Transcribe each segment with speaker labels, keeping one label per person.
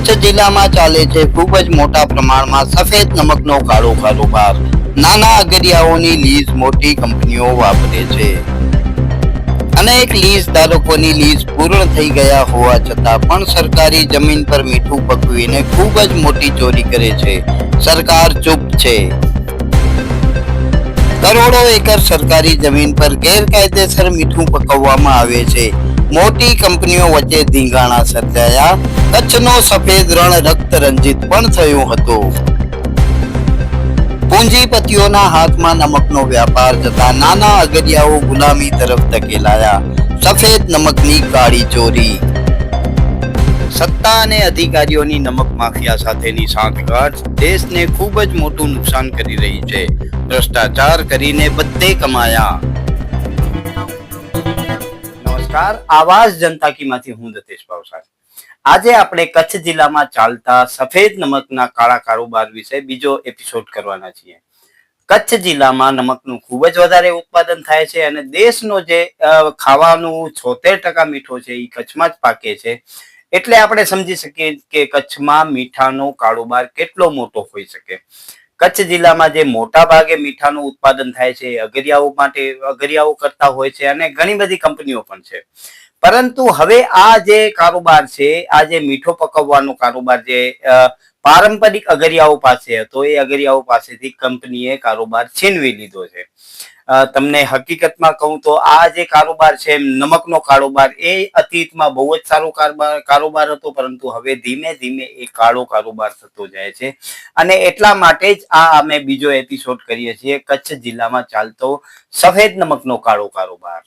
Speaker 1: કચ્છ જિલ્લામાં ચાલે છે ખૂબ જ મોટા પ્રમાણમાં સફેદ નમકનો કાળો કારોબાર. નાના અગરિયાઓની લીઝ મોટી કંપનીઓ વાપરે છે. અનેક લીઝ ધારકોની લીઝ પૂર્ણ થઈ ગયા હોવા છતાં પણ સરકારી જમીન પર મીઠું પકવીને ખૂબ જ મોટી ચોરી કરે છે. સરકાર ચૂપ છે. કરોડો એકર સરકારી જમીન પર ગેરકાયદેસર મીઠું પકવવામાં આવે છે. મોટી કંપનીઓ વચ્ચે ધીંગાણા સર્જાયા. કચ્છનો સફેદ રણ રક્ત રંજિત પણ થયું હતું. પૂંજીપતિઓના હાથમાં નમકનો વ્યાપાર જતા નાના અગરિયાઓ ગુલામી તરફ ધકેલાયા. સફેદ નમકની કાળી ચોરી. સત્તા અને અધિકારીઓની નમક માફિયા સાથેની સાંઠગાંઠ દેશને ખૂબ જ મોટું નુકસાન કરી રહી છે. ભ્રષ્ટાચાર કરીને બધે કમાયા. નમસ્કાર, આવાજ જનતા કી હું દતેશ ભાવસાર. આજે આપણે કચ્છ જિલ્લામાં ચાલતા સફેદ નમકના કાળા કારોબાર વિશે બીજો એપિસોડ કરવાના છીએ. કચ્છ જિલ્લામાં નમકનું ખૂબ જ વધારે ઉત્પાદન થાય છે અને દેશનો જે ખાવાનું 76% મીઠો છે એ કચ્છમાં જ પાકે છે. એટલે આપણે સમજી શકીએ કે કચ્છમાં મીઠાનો કારોબાર કેટલો મોટો હોઈ શકે. કચ્છ જિલ્લામાં જે મોટા ભાગે મીઠાનું ઉત્પાદન થાય છે અગરિયાઓ કરતા હોય છે અને ઘણી બધી કંપનીઓ પણ છે. પરંતુ હવે આ જે કારોબાર છે, આ જે મીઠો પકવવાનો કારોબાર જે પારંપરિક અગરિયાઓ પાસે હતો, એ અગરિયાઓ પાસેથી કંપનીએ કારોબાર છીનવી લીધો છે. તમને હકીકતમાં કહું તો આ જે કારોબાર છે નમકનો કારોબાર, એ અતીતમાં બહુ જ સારો કારોબાર હતો, પરંતુ હવે ધીમે ધીમે એ કાળો કારોબાર થતો જાય છે. અને એટલા માટે જ આ અમે બીજો એપિસોડ કરીએ છીએ, કચ્છ જિલ્લામાં ચાલતો સફેદ નમકનો કાળો કારોબાર.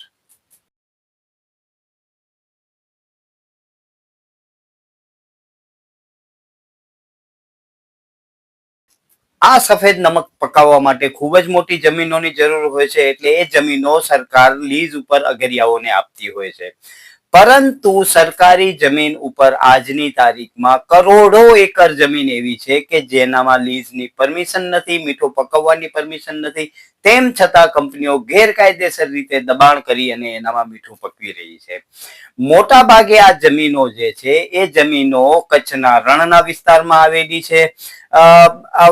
Speaker 1: આ સફેદ નમક પકાવવા માટે ખૂબ જ મોટી જમીનોની જરૂર હોય છે. એટલે એ જમીનો સરકાર લીઝ ઉપર અગરિયાઓને આપતી હોય છે. પરંતુ સરકારી જમીન ઉપર આજની તારીખમાં કરોડો એકર જમીન એવી છે કે જેનામાં લીઝની પરમિશન નથી, મીઠો પકવવાની પરમિશન નથી. તેમ છતાં કંપનીઓ ગેરકાયદેસર રીતે દબાણ કરી અને એનામાં મીઠું પકવી રહી છે. મોટા ભાગે આ જમીનો જે છે એ જમીનો કચ્છના રણના વિસ્તારમાં આવેલી છે.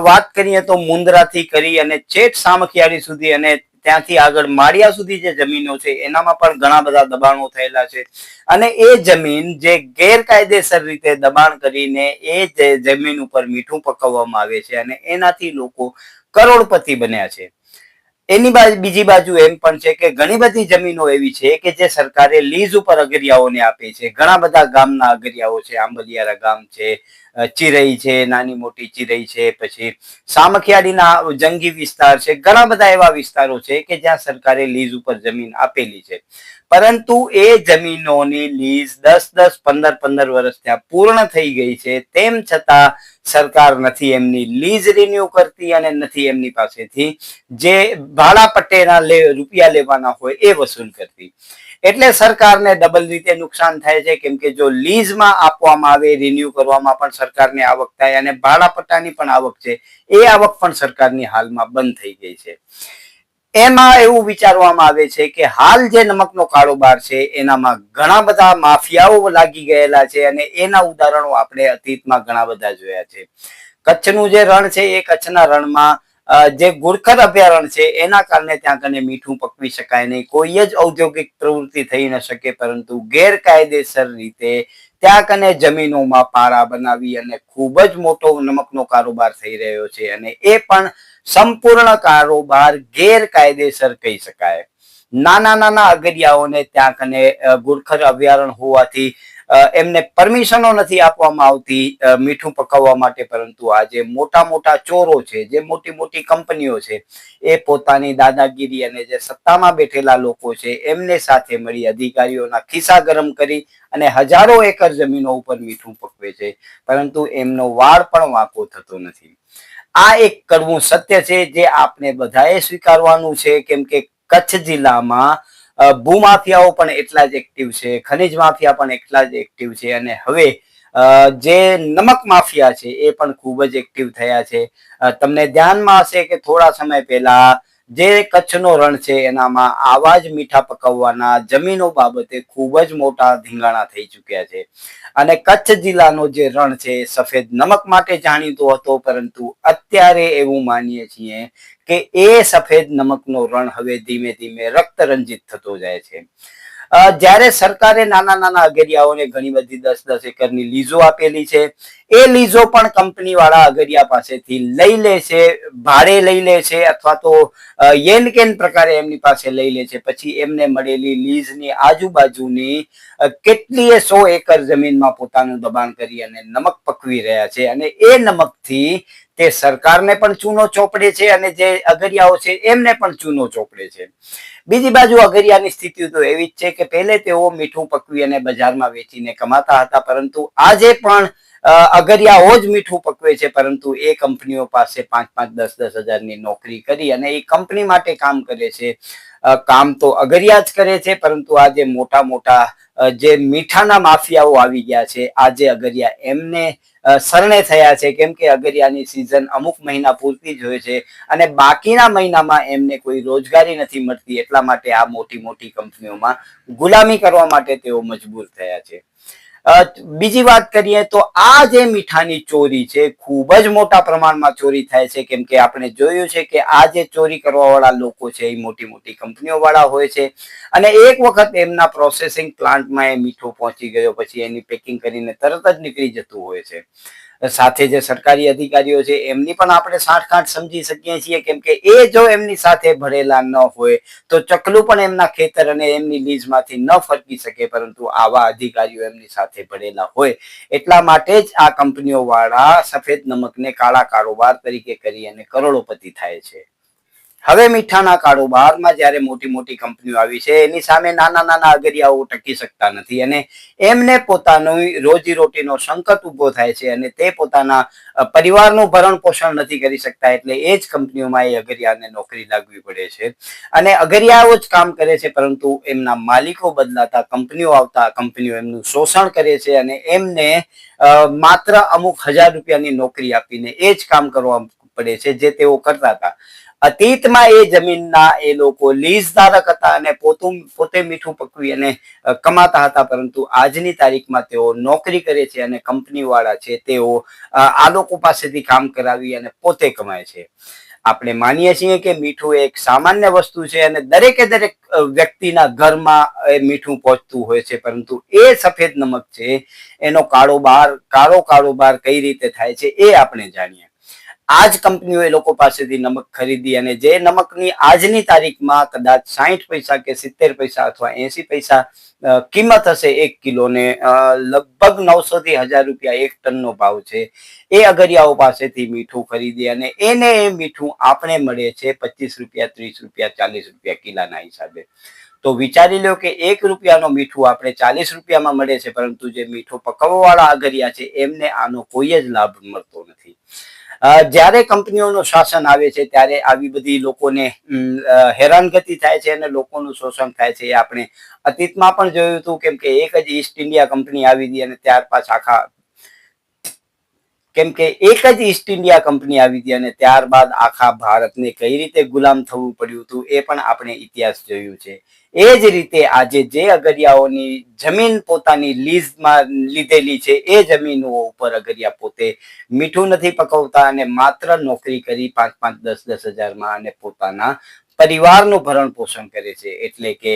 Speaker 1: વાત કરીએ તો મુન્દ્રાથી કરી અને ચેટ સામખિયાળી સુધી અને ત્યાંથી આગળ માળિયા સુધી જે જમીનો છે એનામાં પણ ઘણા બધા દબાણો થયેલા છે. અને એ જમીન જે ગેરકાયદેસર રીતે દબાણ કરીને એ જમીન ઉપર મીઠું પકવવામાં આવે છે અને એનાથી લોકો કરોડપતિ બન્યા છે. એની બીજી બાજુ એમ પણ છે કે ઘણી બધી જમીનો એવી છે કે જે સરકારે લીઝ ઉપર અગરિયાઓને આપી છે. ઘણા બધા ગામના અગરિયાઓ છે, આંબલિયારા ગામ છે, ચિરઈ છે, નાની મોટી ચિરઈ છે, પછી સામખિયાળીના જંગી વિસ્તાર છે. ઘણા બધા એવા વિસ્તારો છે કે જ્યાં સરકારે લીઝ ઉપર જમીન આપેલી છે. પરંતુ એ જમીનોની લીઝ 10-10, 15-15 વર્ષ ત્યાં પૂર્ણ થઈ ગઈ છે. તેમ છતાં સરકાર નથી એમની લીઝ રિન્યુ કરતી અને નથી એમની પાસેથી જે ભાડા પટ્ટેના રૂપિયા લેવાના હોય એ વસૂલ કરતી. એટલે સરકારને ડબલ રીતે નુકસાન થાય છે, કેમ કે જો લીઝમાં આપવામાં આવે, રિન્યુ કરવામાં પણ સરકારને આવક થાય અને ભાડા પટ્ટાની પણ આવક છે, એ આવક પણ સરકારની હાલમાં બંધ થઈ ગઈ છે. એમાં એવું વિચારવામાં આવે છે કે હાલ જે નમકનો કારોબાર છે એનામાં ઘણા બધા માફિયાઓ લાગી ગયેલા છે અને એના ઉદાહરણો આપણે અતીતમાં ઘણા બધા જોયા છે. કચ્છનું જે રણ છે એ કચ્છના રણમાં જે ગુરખર અભયારણ્ય છે એના કારણે ત્યાં કને મીઠું પકવી શકાય નહીં, કોઈ જ ઔદ્યોગિક પ્રવૃત્તિ થઈ ન શકે. પરંતુ ગેરકાયદેસર રીતે ત્યાં કને જમીનોમાં પારા બનાવી અને ખૂબ જ મોટો નમકનો કારોબાર થઈ રહ્યો છે. અને એ પણ સંપૂર્ણ કારોબાર ગેરકાયદેસર કહી શકાય. નાના નાના અગરિયાઓને ત્યાં કને ગુરખર અભયારણ્ય હોવાથી એમને પરમિશનો નથી આપવામાં આવતી મીઠું પકવવા માટે. પરંતુ આ જે મોટા મોટા ચોરો છે, જે મોટી મોટી કંપનીઓ છે, એ પોતાની દાદાગીરી અને જે સત્તામાં બેઠેલા લોકો છે એમને સાથે મળી અધિકારીઓના ખિસ્સા ગરમ કરી અને હજારો એકર જમીનો ઉપર મીઠું પકવે છે. પરંતુ એમનો વાળ પણ વાંકો થતો નથી. આ એક કડવું સત્ય છે જે આપણે બધાએ સ્વીકારવાનું છે, કેમ કે કચ્છ જિલ્લામાં ભૂમાફિયાઓ પણ એટલા જ એક્ટિવ છે, ખનિજ માફિયા પણ એટલા જ એક્ટિવ છે અને હવે જે નમક માફિયા છે એ પણ ખૂબ જ એક્ટિવ થયા છે. તમને ધ્યાનમાં હશે કે થોડા સમય પહેલા જે કચ્છનો રણ છે એનામાં આવા જ મીઠા પકવવાના જમીનો બાબતે ખૂબ જ મોટા ધીંગાણા થઈ ચુક્યા છે. અને કચ્છ જિલ્લાનો જે રણ છે સફેદ નમક માટે જાણીતો હતો, પરંતુ અત્યારે એવું માનીએ છીએ કે એ સફેદ નમકનો રણ હવે ધીમે ધીમે રક્તરંજિત થતો જાય છે. જ્યારે સરકારે નાના નાના અગરિયાઓને ઘણી બધી 10-10 એકરની લીઝો આપેલી છે, એ લીઝો પણ કંપની વાળા અગરિયા પાસેથી લઈ લે છે, ભાડે લઈ લે છે, અથવા તો યેન કેન પ્રકારે એમની પાસે લઈ લે છે. પછી એમને મળેલી લીઝની આજુબાજુની કેટલીય 100 એકર જમીનમાં પોતાનું દબાણ કરી અને નમક પકવી રહ્યા છે, અને એ નમકથી તે સરકારને પણ ચૂનો ચોપડે છે અને જે અગરિયાઓ છે એમને પણ ચૂનો ચોપડે છે. બીજી બાજુ અગરિયાની સ્થિતિ તો એવી જ છે કે પહેલે તેઓ મીઠું પકવી અને બજારમાં વેચીને કમાતા હતા, પરંતુ આજે પણ અગરિયાઓ જ મીઠું પકવે છે, પરંતુ એ કંપનીઓ પાસે 5-5, 10-10 હજારની નોકરી કરી અને એ કંપની માટે કામ કરે છે. કામ તો અગરિયા જ કરે છે, પરંતુ આજે મોટા મોટા જે મીઠાના માફિયાઓ આવી ગયા છે, આજે અગરિયા એમને શરણે થયા છે, કેમ કે અગરિયાની સિઝન અમુક મહિના પૂરતી જ હોય છે અને બાકીના મહિનામાં એમને કોઈ રોજગારી નથી મળતી. એટલા માટે આ મોટી મોટી કંપનીઓમાં ગુલામી કરવા માટે તેઓ મજબૂર થયા છે. બીજી વાત કરીએ તો આ જે મીઠાની ચોરી છે ખૂબ જ મોટા પ્રમાણમાં ચોરી થાય છે, કેમ કે આપણે જોયું છે કે આ જે ચોરી કરવા વાળા લોકો છે એ મોટી મોટી કંપનીઓ વાળા હોય છે, અને એક વખત એમના પ્રોસેસિંગ પ્લાન્ટમાં એ મીઠું પહોંચી ગયો પછી એની પેકિંગ કરીને તરત જ નીકળી જતું હોય છે. સાથે જે સરકારી અધિકારીઓ છે એમની પણ આપણે સાંઠગાંઠ સમજી શકીએ છીએ, કેમ કે એ જો એમની સાથે ભળેલા ન હોય તો ચકલું પણ એમના ખેતર અને એમની લીઝમાંથી ન ફરકી શકે, પરંતુ આવા અધિકારીઓ એમની સાથે ભળેલા હોય એટલા માટે જ આ કંપનીઓ વાળા સફેદ નમકને કાળા કારોબાર તરીકે કરી અને કરોડોપતિ થાય છે. હવે મીઠાના કારોબારમાં જ્યારે મોટી મોટી કંપનીઓ આવી છે એની સામે નાના નાના અગરિયાઓ ટકી શકતા નથી, અને એમને પોતાનું રોજીરોટીનો સંકટ ઉભો થાય છે અને તે પોતાના પરિવારનું ભરણ પોષણ નથી કરી શકતા, એટલે એ જ કંપનીઓમાં એ અગરિયાને નોકરી લાગવી પડે છે. અને અગરિયાઓ જ કામ કરે છે, પરંતુ એમના માલિકો બદલાતા, કંપનીઓ આવતા, કંપનીઓ એમનું શોષણ કરે છે અને એમને માત્ર અમુક 1000 રૂપિયાની નોકરી આપીને એ જ કામ કરવા પડે છે જે તેઓ કરતા હતા. અતીતમાં એ જમીનના એ લોકો લીઝ ધારક હતા અને પોતે મીઠું પકવી અને કમાતા હતા, પરંતુ આજની તારીખમાં તેઓ નોકરી કરે છે અને કંપની વાળા છે તેઓ આ લોકો પાસેથી કામ કરાવી અને પોતે કમાય છે. આપણે માનીએ છીએ કે મીઠું એક સામાન્ય વસ્તુ છે અને દરેકે દરેક વ્યક્તિના ઘરમાં મીઠું પહોંચતું હોય છે, પરંતુ એ સફેદ નમક છે એનો કારોબાર કઈ રીતે થાય છે એ આપણે જાણીએ. આ જ કંપનીઓ એ લોકો પાસેથી નમક ખરીદી અને જે નમકની આજની તારીખમાં કદાચ 60 પૈસા કે 70 પૈસા અથવા 80 પૈસા કિંમત હશે 1 કિલોને, લગભગ 900 થી 1000 રૂપિયા 1 ટનનો ભાવ છે, એ અગરિયાઓ પાસેથી મીઠું ખરીદી અને એને એ મીઠું આપણે મળે છે 25 રૂપિયા, 30 રૂપિયા, 40 રૂપિયા કિલાના હિસાબે. તો વિચારી લો કે 1 રૂપિયાનો મીઠું આપણે 40 રૂપિયામાં મળે છે, પરંતુ જે મીઠું પકવવા વાળા અગરિયા છે એમને આનો કોઈ જ લાભ મળતો નથી. જ્યારે કંપનીઓનું શાસન આવે છે ત્યારે આવી બધી લોકોને હેરાનગતિ થાય છે અને લોકોનું શોષણ થાય છે. એ આપણે અતીતમાં પણ જોયું હતું, કેમ કે એક જ ઈસ્ટ ઇન્ડિયા કંપની આવી હતી અને ત્યારબાદ આખા ભારતને કઈ રીતે ગુલામ થવું પડ્યું હતું એ પણ આપણે ઇતિહાસ જોયું છે. એ જ રીતે આજે જે અગરિયાઓની જમીન પોતાની લીઝમાં લીધેલી છે એ જમીનો ઉપર અગરિયા પોતે મીઠું નથી પકવતા અને માત્ર નોકરી કરી 5-5, 10-10 હજારમાં અને પોતાના પરિવારનું ભરણ પોષણ કરે છે. એટલે કે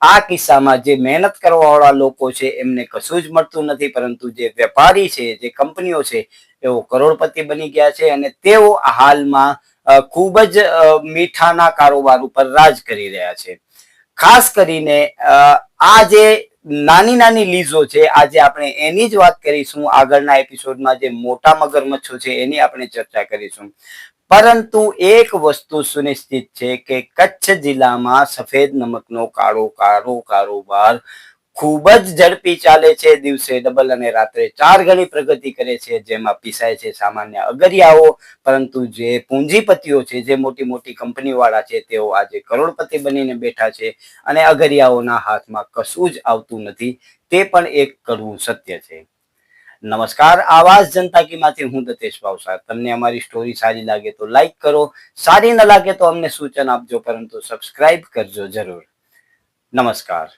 Speaker 1: આ કિસ્સામાં જે મહેનત કરવા વાળા લોકો છે એમને કશું જ મળતું નથી, પરંતુ જે વેપારી છે, જે કંપનીઓ છે, તેઓ કરોડપતિ બની ગયા છે અને તેઓ હાલમાં ખૂબ જ મીઠાના કારોબાર ઉપર રાજ કરી રહ્યા છે. ખાસ કરીને આ જે નાની નાની લીઝો છે, આજે આપણે એની જ વાત કરીશું. આગળના એપિસોડમાં જે મોટા મગરમચ્છો છે એની આપણે ચર્ચા કરીશું. પરંતુ એક વસ્તુ સુનિશ્ચિત છે કે કચ્છ જિલ્લામાં સફેદ નમકનો કારોબાર ખૂબ જ ઝડપી ચાલે છે. દિવસે ડબલ અને રાત્રે 4 ગણી પ્રગતિ કરે છે, જેમાં પીસાય છે સામાન્ય અગરિયાઓ, પરંતુ જે પૂંજીપતિઓ છે, જે મોટી મોટી કંપની વાળા છે, તેઓ આજે કરોડપતિ બનીને બેઠા છે અને અગરિયાઓના હાથમાં કશું જ આવતું નથી. તે પણ એક કડવું સત્ય છે. નમસ્કાર, આવાજ જનતા કી માંથી હું દતેશ ભાવસાર. તમને અમારી સ્ટોરી સારી લાગે તો લાઈક કરો, સારી ન લાગે તો અમને સૂચન આપજો, પરંતુ સબસ્ક્રાઇબ કરજો જરૂર. નમસ્કાર.